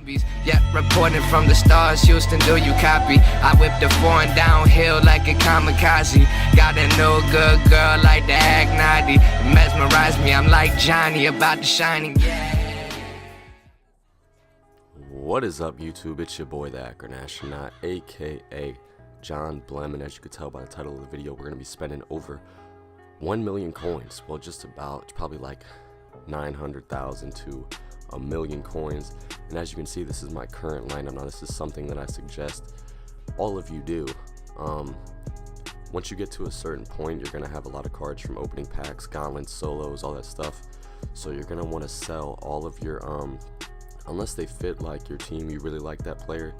Yeah, reporting from the stars, Houston, do you copy? I whip the foreign downhill like a kamikaze. Got a no good girl like the act naughty. Mesmerize me, I'm like Johnny about the shining. What is up, YouTube? It's your boy, the Acronational, aka John Blem, and as you could tell by the title of the video, we're going to be spending over 1 million coins. Well, just about, it's probably like 900,000 to a million coins. And as you can see, this is my current lineup. Now, this is something that I suggest all of you do. Once you get to a certain point, you're going to have a lot of cards from opening packs, gauntlets, solos, all that stuff. So you're going to want to sell all of your, unless they fit like your team, you really like that player.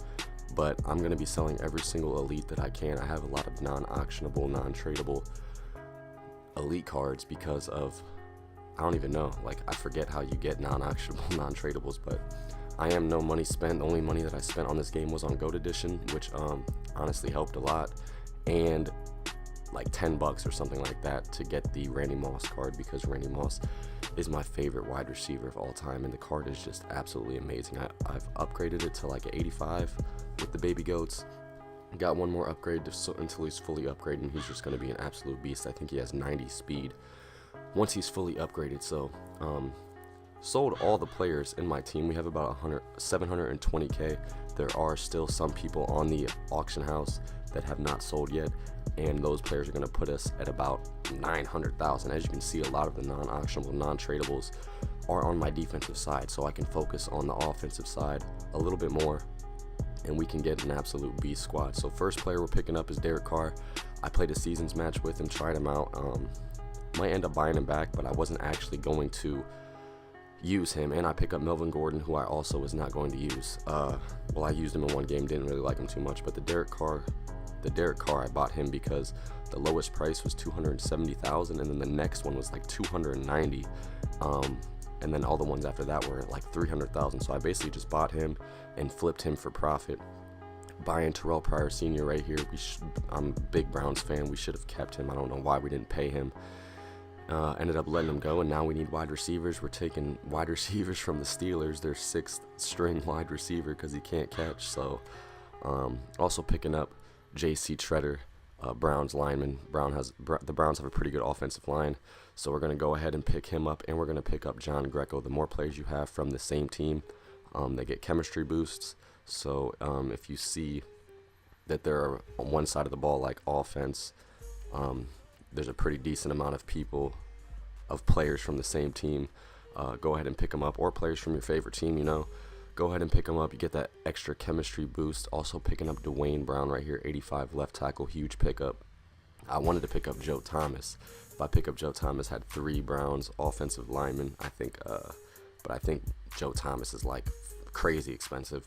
But I'm going to be selling every single elite that I can. I have a lot of non-auctionable, non-tradable elite cards because of, I don't even know, like I forget how you get non-auctionable, non-tradables, but I am no money spent. The only money that I spent on this game was on Goat Edition, which honestly helped a lot, and like 10 bucks or something like that to get the Randy Moss card, because Randy Moss is my favorite wide receiver of all time, and the card is just absolutely amazing. I've upgraded it to like an 85 with the baby goats. Got one more upgrade until he's fully upgraded, and he's just going to be an absolute beast. I think he has 90 speed once he's fully upgraded. So sold all the players in my team. We have about 720k. There are still some people on the auction house that have not sold yet, and those players are going to put us at about 900,000. As you can see, a lot of the non-auctionable, non-tradables are on my defensive side, so I can focus on the offensive side a little bit more, and we can get an absolute beast squad. So first player we're picking up is Derek Carr. I played a seasons match with him, tried him out. Might end up buying him back, but I wasn't actually going to use him. And I pick up Melvin Gordon, who I also was not going to use. Well, I used him in one game, didn't really like him too much, but the Derek Carr, I bought him because the lowest price was 270,000, and then the next one was like 290, and then all the ones after that were like 300,000. So I basically just bought him and flipped him for profit, buying Terrell Pryor Sr. right here. I'm a big Browns fan. We should have kept him. I don't know why we didn't pay him. Ended up letting him go, and now we need wide receivers. We're taking wide receivers from the Steelers, their 6th string wide receiver, because he can't catch. So also picking up J.C. Treader, Browns lineman. The Browns have a pretty good offensive line, so we're going to go ahead and pick him up, and we're going to pick up John Greco. The more players you have from the same team, they get chemistry boosts. So if you see that there are on one side of the ball, like offense, there's a pretty decent amount of players from the same team, go ahead and pick them up, or players from your favorite team, go ahead and pick them up. You get that extra chemistry boost. Also picking up Dwayne Brown right here, 85 left tackle, huge pickup. I wanted to pick up Joe Thomas. If I pick up Joe Thomas, had 3 Browns offensive linemen, I think, but I think Joe Thomas is like crazy expensive.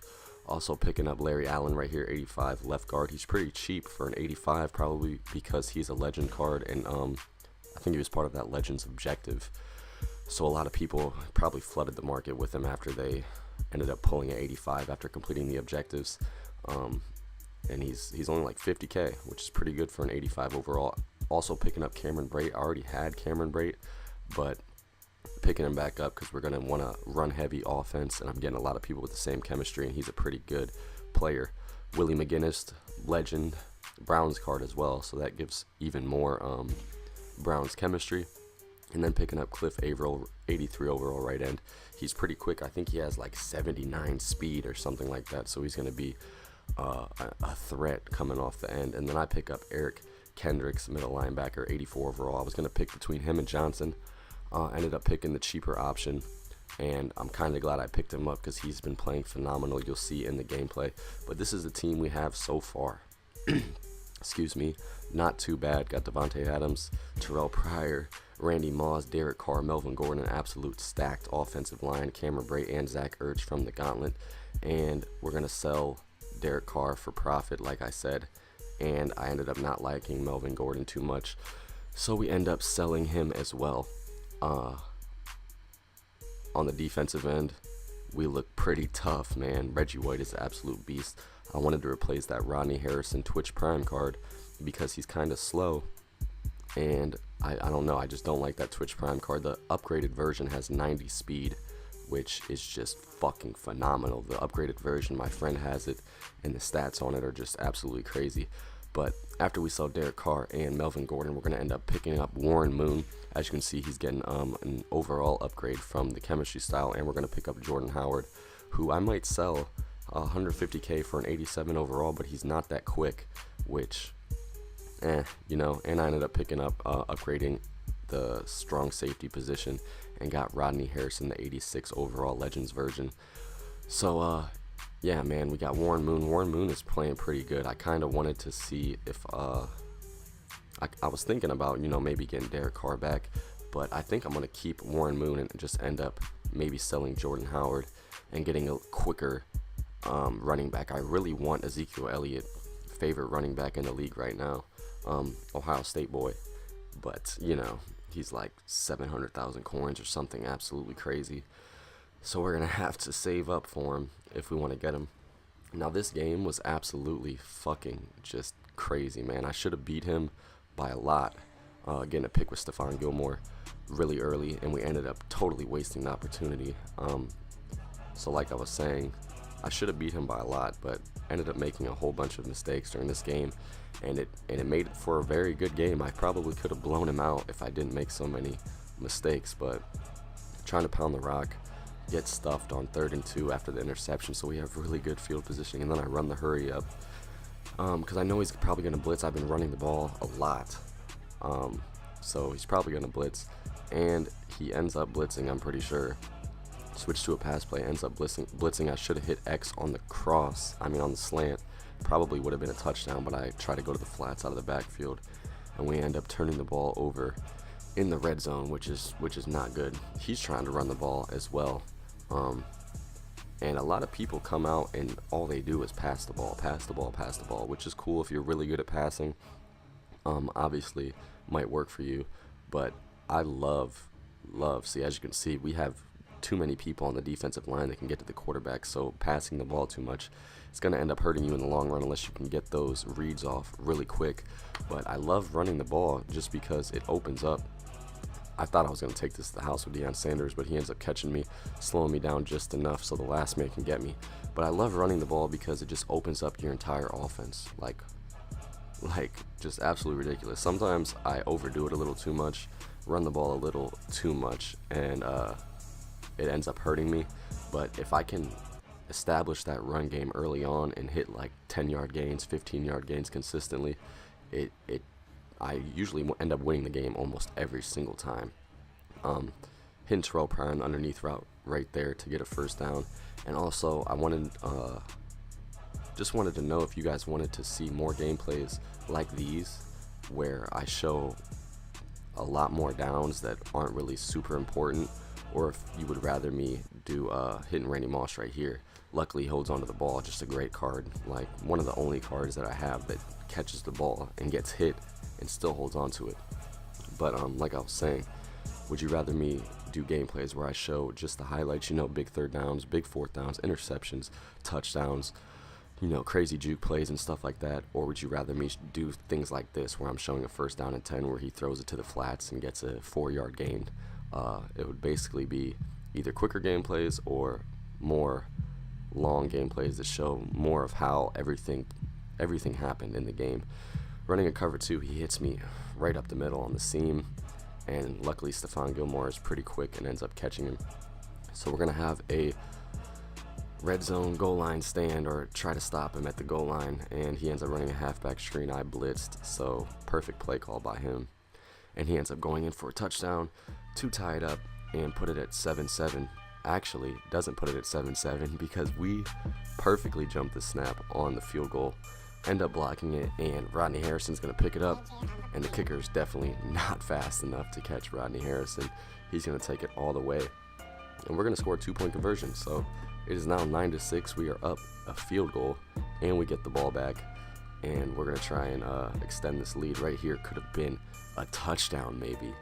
Also picking up Larry Allen right here, 85 left guard. He's pretty cheap for an 85, probably because he's a legend card, and I think he was part of that Legends objective. So a lot of people probably flooded the market with him after they ended up pulling an 85 after completing the objectives. And he's only like 50k, which is pretty good for an 85 overall. Also picking up Cameron Brate. I already had Cameron Brate, but picking him back up because we're going to want to run heavy offense, and I'm getting a lot of people with the same chemistry, and he's a pretty good player. Willie McGinnis, legend, Browns card as well, so that gives even more Browns chemistry. And then picking up Cliff Averill, 83 overall right end. He's pretty quick. I think he has like 79 speed or something like that, so he's going to be a threat coming off the end. And then I pick up Eric Kendricks, middle linebacker, 84 overall. I was going to pick between him and Johnson. Ended up picking the cheaper option, and I'm kind of glad I picked him up because he's been playing phenomenal. You'll see in the gameplay. But this is the team we have so far. Excuse me. Not too bad. Got Devontae Adams, Terrell Pryor, Randy Moss, Derek Carr, Melvin Gordon, an absolute stacked offensive line, Cameron Brate, and Zach Ertz from the Gauntlet. And we're going to sell Derek Carr for profit, like I said. And I ended up not liking Melvin Gordon too much, so we end up selling him as well. On the defensive end, we look pretty tough, man. Reggie White is an absolute beast. I wanted to replace that Rodney Harrison Twitch Prime card because he's kind of slow, and I don't know, I just don't like that Twitch Prime card. The upgraded version has 90 speed, which is just fucking phenomenal. The upgraded version, my friend has it, and the stats on it are just absolutely crazy. But after we sell Derek Carr and Melvin Gordon, we're going to end up picking up Warren Moon. As you can see, he's getting an overall upgrade from the chemistry style, and we're going to pick up Jordan Howard, who I might sell 150k for an 87 overall, but he's not that quick, which, you know. And I ended up picking up, upgrading the strong safety position and got Rodney Harrison, the 86 overall Legends version. So, yeah, man, we got Warren Moon. Warren Moon is playing pretty good. I kind of wanted to see if, I was thinking about, you know, maybe getting Derek Carr back, but I think I'm going to keep Warren Moon and just end up maybe selling Jordan Howard and getting a quicker running back. I really want Ezekiel Elliott, favorite running back in the league right now, Ohio State boy, but, you know, he's like 700,000 coins or something absolutely crazy. So we're going to have to save up for him if we want to get him. Now, this game was absolutely fucking just crazy, man. I should have beat him by a lot, getting a pick with Stephon Gilmore really early, and we ended up totally wasting the opportunity. So like I was saying, I should have beat him by a lot, but ended up making a whole bunch of mistakes during this game, and it made it for a very good game. I probably could have blown him out if I didn't make so many mistakes, but trying to pound the rock, get stuffed on 3rd and 2 after the interception, so we have really good field positioning, and then I run the hurry up because I know he's probably going to blitz. I've been running the ball a lot, so he's probably going to blitz, and he ends up blitzing, I'm pretty sure. Switch to a pass play, ends up blitzing. I should have hit X on the on the slant. Probably would have been a touchdown, but I try to go to the flats out of the backfield, and we end up turning the ball over in the red zone, which is not good. He's trying to run the ball as well, and a lot of people come out and all they do is pass the ball, which is cool if you're really good at passing. Obviously might work for you, but I love, see, as you can see, we have too many people on the defensive line that can get to the quarterback, so passing the ball too much, it's going to end up hurting you in the long run unless you can get those reads off really quick. But I love running the ball just because it opens up. I thought I was going to take this to the house with Deion Sanders, but he ends up catching me, slowing me down just enough so the last man can get me. But I love running the ball because it just opens up your entire offense, like just absolutely ridiculous. Sometimes I overdo it a little too much, run the ball a little too much, and it ends up hurting me. But if I can establish that run game early on and hit like 10-yard gains, 15-yard gains consistently, I usually end up winning the game almost every single time. Hitting Terrell Pryor underneath route right there to get a first down. And also I just wanted to know if you guys wanted to see more gameplays like these where I show a lot more downs that aren't really super important, or if you would rather me do hitting Randy Moss right here. Luckily he holds onto the ball, just a great card, like one of the only cards that I have that catches the ball and gets hit and still holds on to it. But like I was saying, would you rather me do gameplays where I show just the highlights, you know, big 3rd downs, big 4th downs, interceptions, touchdowns, you know, crazy juke plays and stuff like that, or would you rather me do things like this where I'm showing a 1st down and 10 where he throws it to the flats and gets a 4-yard gain? It would basically be either quicker gameplays or more long gameplays that show more of how everything happened in the game. Running a cover 2, he hits me right up the middle on the seam, and luckily Stephon Gilmore is pretty quick and ends up catching him. So we're going to have a red zone goal line stand, or try to stop him at the goal line, and he ends up running a halfback screen. I blitzed, so perfect play call by him, and he ends up going in for a touchdown to tie it up and put it at 7-7. Actually doesn't put it at 7-7 because we perfectly jumped the snap on the field goal, end up blocking it, and Rodney Harrison's going to pick it up, and the kicker is definitely not fast enough to catch Rodney Harrison. He's going to take it all the way, and we're going to score a 2-point conversion. So it is now 9-6. We are up a field goal, and we get the ball back, and we're going to try and extend this lead. Right here could have been a touchdown maybe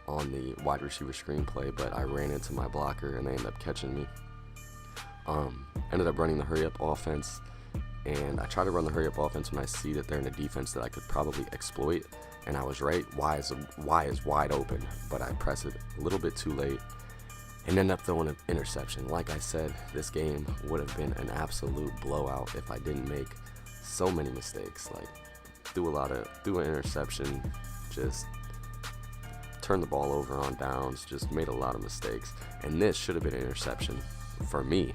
on the wide receiver screenplay, but I ran into my blocker, and they ended up catching me. Ended up running the hurry up offense, and I try to run the hurry up offense when I see that they're in a defense that I could probably exploit, and I was right. Y is wide open, but I press it a little bit too late, and end up throwing an interception. Like I said, this game would have been an absolute blowout if I didn't make so many mistakes. Like, threw an interception, just turned the ball over on downs, just made a lot of mistakes. And this should have been an interception for me,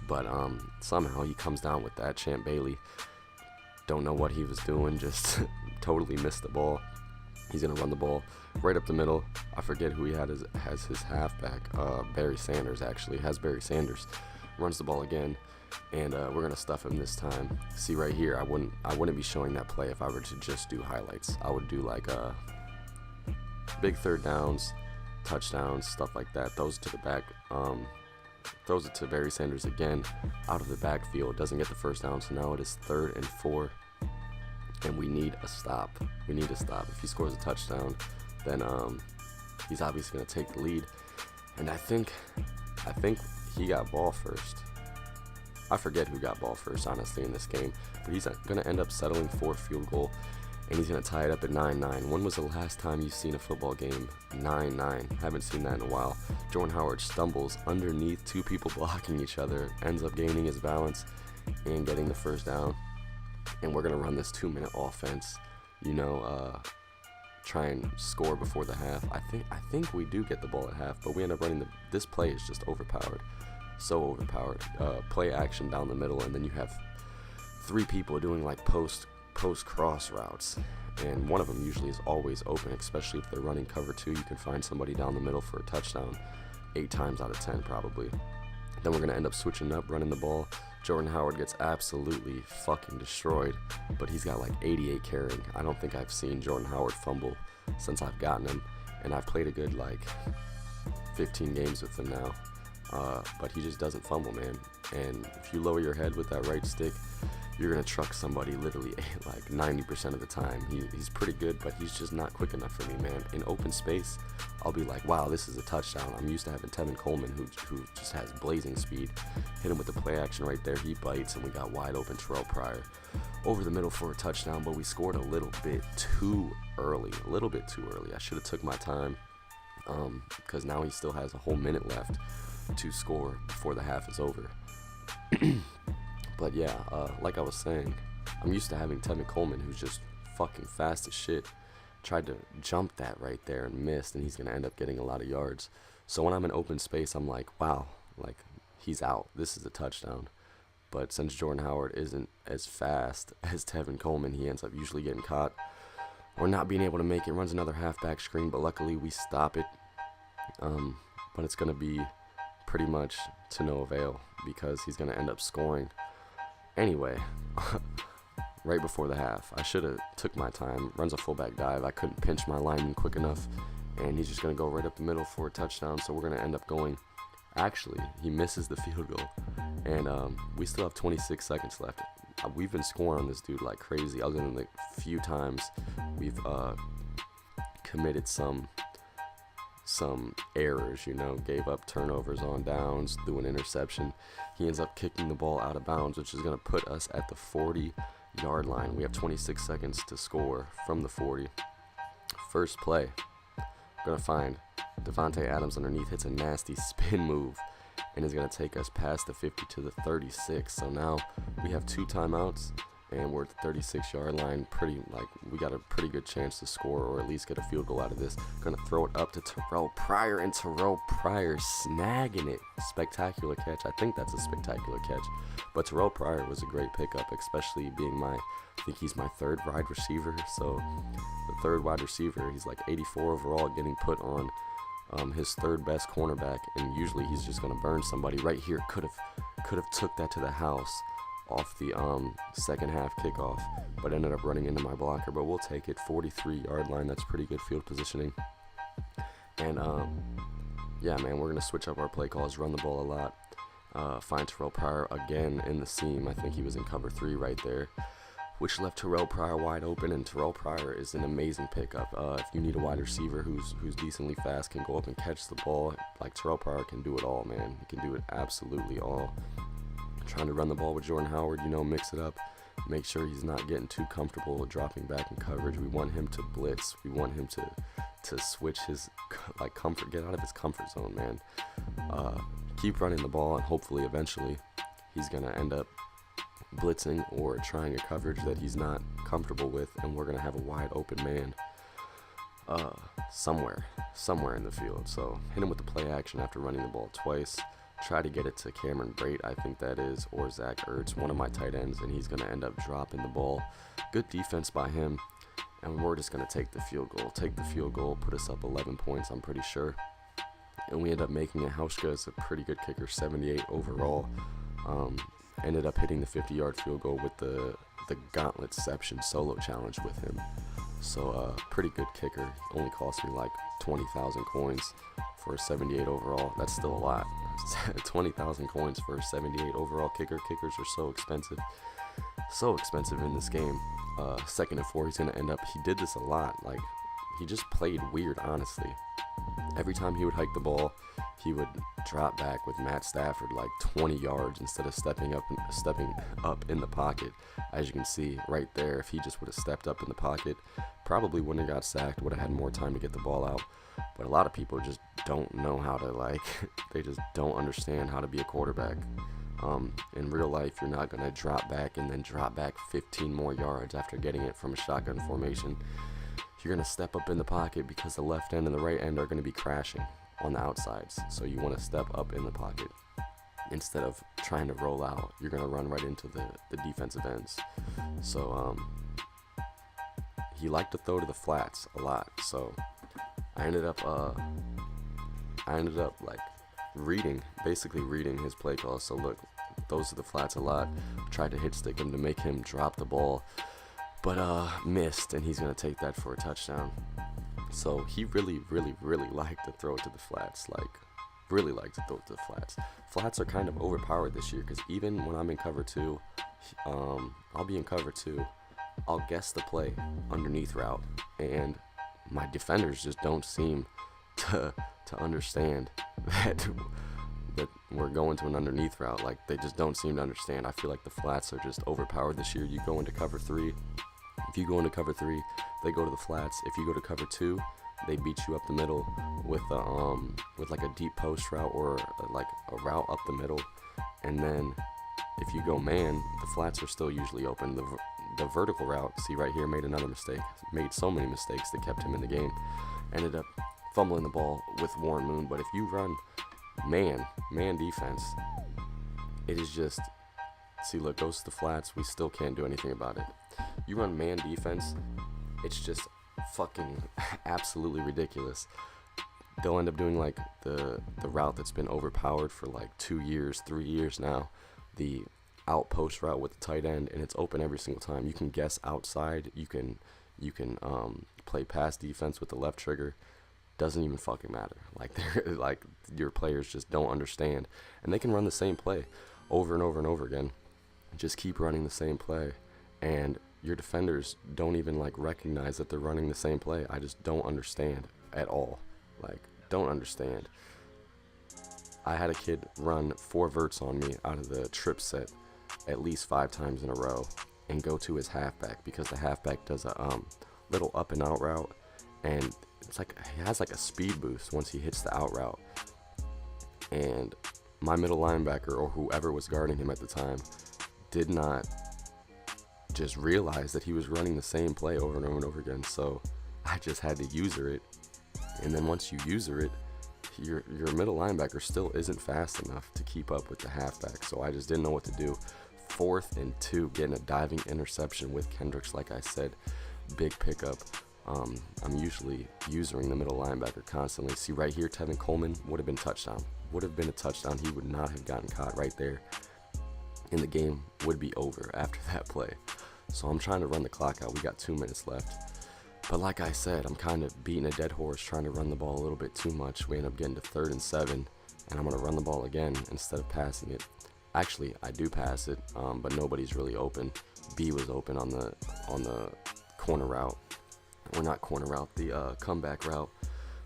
but somehow he comes down with that. Champ Bailey, don't know what he was doing, just totally missed the ball. He's gonna run the ball right up the middle. I forget who he has his halfback. Barry Sanders actually has Barry Sanders. Runs the ball again, and we're gonna stuff him this time. See right here, I wouldn't be showing that play if I were to just do highlights. I would do like big third downs, touchdowns, stuff like that. Throws it to the back. Throws it to Barry Sanders again, out of the backfield. Doesn't get the first down, so now it is 3rd and 4. And we need a stop. We need a stop. If he scores a touchdown, then he's obviously going to take the lead. And I think he got ball first. I forget who got ball first, honestly, in this game. But he's going to end up settling for a field goal, and he's going to tie it up at 9-9. When was the last time you've seen a football game 9-9? Haven't seen that in a while. Jordan Howard stumbles underneath 2 people blocking each other, ends up gaining his balance and getting the first down. And we're going to run this 2-minute offense, try and score before the half. I think we do get the ball at half, but we end up running this play is just overpowered. So overpowered. Play action down the middle, and then you have 3 people doing like post cross routes, and one of them usually is always open, especially if they're running cover 2. You can find somebody down the middle for a touchdown 8 times out of 10 probably. Then we're going to end up switching up, running the ball. Jordan Howard gets absolutely fucking destroyed, but he's got like 88 carrying. I don't think I've seen Jordan Howard fumble since I've gotten him, and I've played a good like 15 games with him now. But he just doesn't fumble, man. And if you lower your head with that right stick, you're going to truck somebody literally like 90% of the time. He's pretty good, but he's just not quick enough for me, man. In open space, I'll be like, wow, this is a touchdown. I'm used to having Tevin Coleman, who just has blazing speed. Hit him with the play action right there. He bites, and we got wide open Terrell Pryor over the middle for a touchdown, but we scored a little bit too early. I should have took my time, because now he still has a whole minute left to score before the half is over. But yeah, like I was saying, I'm used to having Tevin Coleman, who's just fucking fast as shit. Tried to jump that right there and missed, and he's going to end up getting a lot of yards. So when I'm in open space, I'm like, wow, like, he's out. This is a touchdown. But since Jordan Howard isn't as fast as Tevin Coleman, he ends up usually getting caught or not being able to make it. Runs another halfback screen, but luckily we stop it. But it's going to be pretty much to no avail, because he's going to end up scoring anyway. Right before the half, I should have took my time. Runs a fullback dive. I couldn't pinch my lineman quick enough, and he's just going to go right up the middle for a touchdown. So we're going to end up going, actually, he misses the field goal, and we still have 26 seconds left. We've been scoring on this dude like crazy, other than the few times we've committed some errors, gave up turnovers on downs, threw an interception. He ends up kicking the ball out of bounds, which is going to put us at the 40-yard line. We have 26 seconds to score from the 40. First play, we're going to find Devontae Adams underneath, hits a nasty spin move, and is going to take us past the 50 to the 36. So now we have 2 timeouts, and we're at the 36-yard line. We got a pretty good chance to score, or at least get a field goal out of this. Gonna throw it up to Terrell Pryor, and Terrell Pryor snagging it. Spectacular catch. I think that's a spectacular catch. But Terrell Pryor was a great pickup, especially being I think he's my 3rd wide receiver. So the 3rd wide receiver, he's like 84 overall, getting put on his 3rd best cornerback, and usually he's just gonna burn somebody. Right here, could have took that to the house off the second half kickoff, but ended up running into my blocker. But we'll take it. 43-yard line. That's pretty good field positioning. And yeah, man, we're gonna switch up our play calls, run the ball a lot. Find Terrell Pryor again in the seam. I think he was in cover 3 right there, which left Terrell Pryor wide open. And Terrell Pryor is an amazing pickup. If you need a wide receiver who's decently fast, can go up and catch the ball, like Terrell Pryor can do it all, man. He can do it absolutely all. Trying to run the ball with Jordan Howard, mix it up, make sure he's not getting too comfortable with dropping back in coverage. We want him to blitz. We want him to to switch his comfort, get out of his comfort zone, man. Keep running the ball, and hopefully eventually he's gonna end up blitzing or trying a coverage that he's not comfortable with, and we're gonna have a wide open man somewhere in the field. So hit him with the play action after running the ball twice. Try to get it to Cameron Brate, I think that is, or Zach Ertz, one of my tight ends, and he's gonna end up dropping the ball. Good defense by him, and we're just gonna take the field goal, put us up 11 points, I'm pretty sure. And we end up making it. Hauschka is a pretty good kicker, 78 overall. Ended up hitting the 50-yard field goal with the gauntletception solo challenge with him. So pretty good kicker. Only cost me like 20,000 coins for a 78 overall. That's still a lot. 20,000 coins for a 78 overall kicker. Kickers are so expensive in this game. 2nd and 4, he's gonna end up. He did this a lot. Like, he just played weird, honestly. Every time he would hike the ball, he would drop back with Matt Stafford like 20 yards instead of stepping up in the pocket. As you can see right there, if he just would have stepped up in the pocket, probably wouldn't have got sacked, would have had more time to get the ball out. But a lot of people just don't know how to, they just don't understand how to be a quarterback. In real life, you're not going to drop back and then drop back 15 more yards after getting it from a shotgun formation. You're going to step up in the pocket because the left end and the right end are going to be crashing on the outsides. So you want to step up in the pocket. Instead of trying to roll out, you're going to run right into the defensive ends. So he liked to throw to the flats a lot. So I ended up basically reading his play call. So look, those are the flats a lot. Tried to hit stick him to make him drop the ball, but missed, and he's gonna take that for a touchdown. So he really liked to throw it to the flats. Flats are kind of overpowered this year, because even when I'm in cover 2, I'll be in cover 2, I'll guess the play underneath route, and my defenders just don't seem to understand that we're going to an underneath route. Like, they just don't seem to understand. I feel like the flats are just overpowered this year. You go into cover 3. If you go into cover 3, they go to the flats. If you go to cover 2, they beat you up the middle with like a deep post route or like a route up the middle. And then if you go man, the flats are still usually open. The vertical route, see right here, made another mistake. Made so many mistakes that kept him in the game. Ended up fumbling the ball with Warren Moon. But if you run man defense, it is just, see, look, goes to the flats. We still can't do anything about it. You run man defense, it's just fucking absolutely ridiculous. They'll end up doing like the route that's been overpowered for like 2 years, 3 years now, the outpost route with the tight end, and it's open every single time. You can guess outside, you can play pass defense with the left trigger. Doesn't even fucking matter. Like, they're like, your players just don't understand, and they can run the same play over and over and over again. Just keep running the same play, and your defenders don't even like recognize that they're running the same play. I just don't understand at all. Like, don't understand. I had a kid run 4 verts on me out of the trip set at least 5 times in a row and go to his halfback, because the halfback does a little up and out route, and it's like he has like a speed boost once he hits the out route. And my middle linebacker, or whoever was guarding him at the time, did not just realize that he was running the same play over and over and over again. So I just had to user it. And then once you user it, your middle linebacker still isn't fast enough to keep up with the halfback. So I just didn't know what to do. 4th and 2, getting a diving interception with Kendricks, like I said, big pickup. I'm usually using the middle linebacker constantly. See right here, Tevin Coleman would have been touchdown. Would have been a touchdown. He would not have gotten caught right there, and the game would be over after that play. So I'm trying to run the clock out. We got 2 minutes left. But like I said, I'm kind of beating a dead horse, trying to run the ball a little bit too much. We end up getting to 3rd and 7, and I'm going to run the ball again instead of passing it. Actually, I do pass it, but nobody's really open. B was open on the corner route. Or not corner route, the comeback route.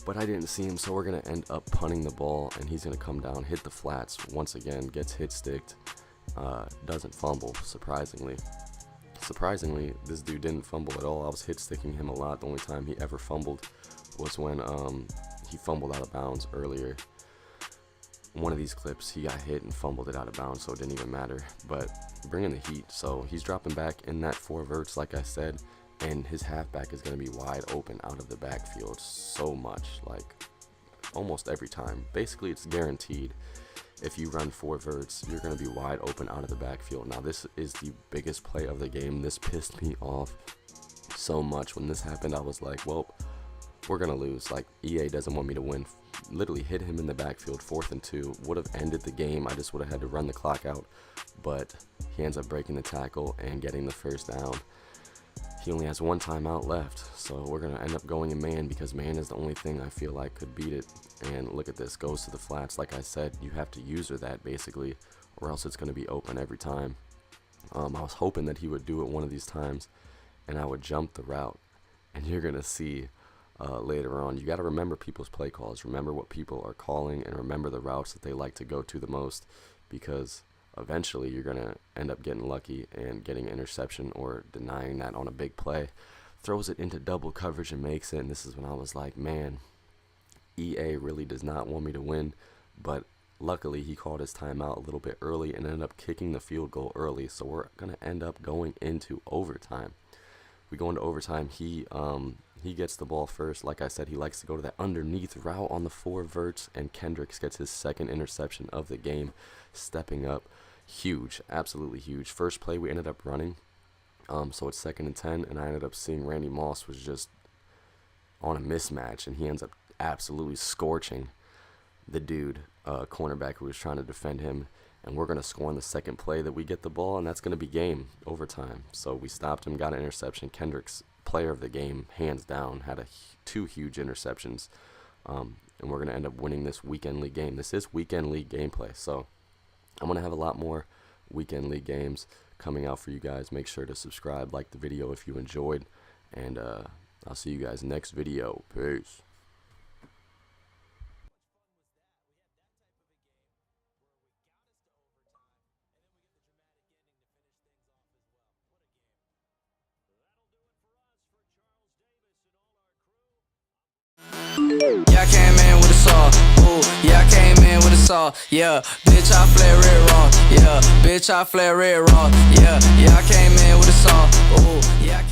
But I didn't see him, so we're going to end up punting the ball, and he's going to come down, hit the flats once again, gets hit sticked, doesn't fumble, surprisingly. Surprisingly, this dude didn't fumble at all. I was hit sticking him a lot. The only time he ever fumbled was when he fumbled out of bounds earlier. One of these clips, he got hit and fumbled it out of bounds, so it didn't even matter. But bringing the heat, so he's dropping back in that 4 verts, like I said, and his halfback is going to be wide open out of the backfield so much, like almost every time. Basically, it's guaranteed. If you run 4 verts, you're going to be wide open out of the backfield. Now, this is the biggest play of the game. This pissed me off so much. When this happened, I was like, well, we're going to lose. Like, EA doesn't want me to win. Literally hit him in the backfield, 4th and 2. Would have ended the game. I just would have had to run the clock out. But he ends up breaking the tackle and getting the first down. He only has 1 timeout left, so we're going to end up going in man, because man is the only thing I feel like could beat it. And look at this, goes to the flats. Like I said, you have to user that basically, or else it's going to be open every time. I was hoping that he would do it one of these times and I would jump the route, and you're going to see later on. You got to remember people's play calls, remember what people are calling, and remember the routes that they like to go to the most, because eventually you're going to end up getting lucky and getting an interception or denying that on a big play. Throws it into double coverage and makes it, and this is when I was like, man, EA really does not want me to win. But luckily he called his timeout a little bit early and ended up kicking the field goal early, so we're going to end up going into overtime. We go into overtime. He gets the ball first. Like I said, he likes to go to that underneath route on the 4 verts, and Kendricks gets his 2nd interception of the game, stepping up. Huge, absolutely huge. First play we ended up running, so it's 2nd and 10, and I ended up seeing Randy Moss was just on a mismatch, and he ends up absolutely scorching the dude, cornerback who was trying to defend him, and we're going to score on the 2nd play that we get the ball, and that's going to be game, overtime. So we stopped him, got an interception. Kendricks, player of the game, hands down, had 2 huge interceptions, and we're going to end up winning this weekend league game. This is weekend league gameplay, so I'm going to have a lot more weekend league games coming out for you guys. Make sure to subscribe, like the video if you enjoyed, and I'll see you guys next video. Peace. Yeah, I came in with a saw. Ooh, yeah, I came in with a saw. Yeah, bitch, I flare it raw. Yeah, bitch, I flare it raw. Yeah, I came in with a saw. Ooh, yeah, I came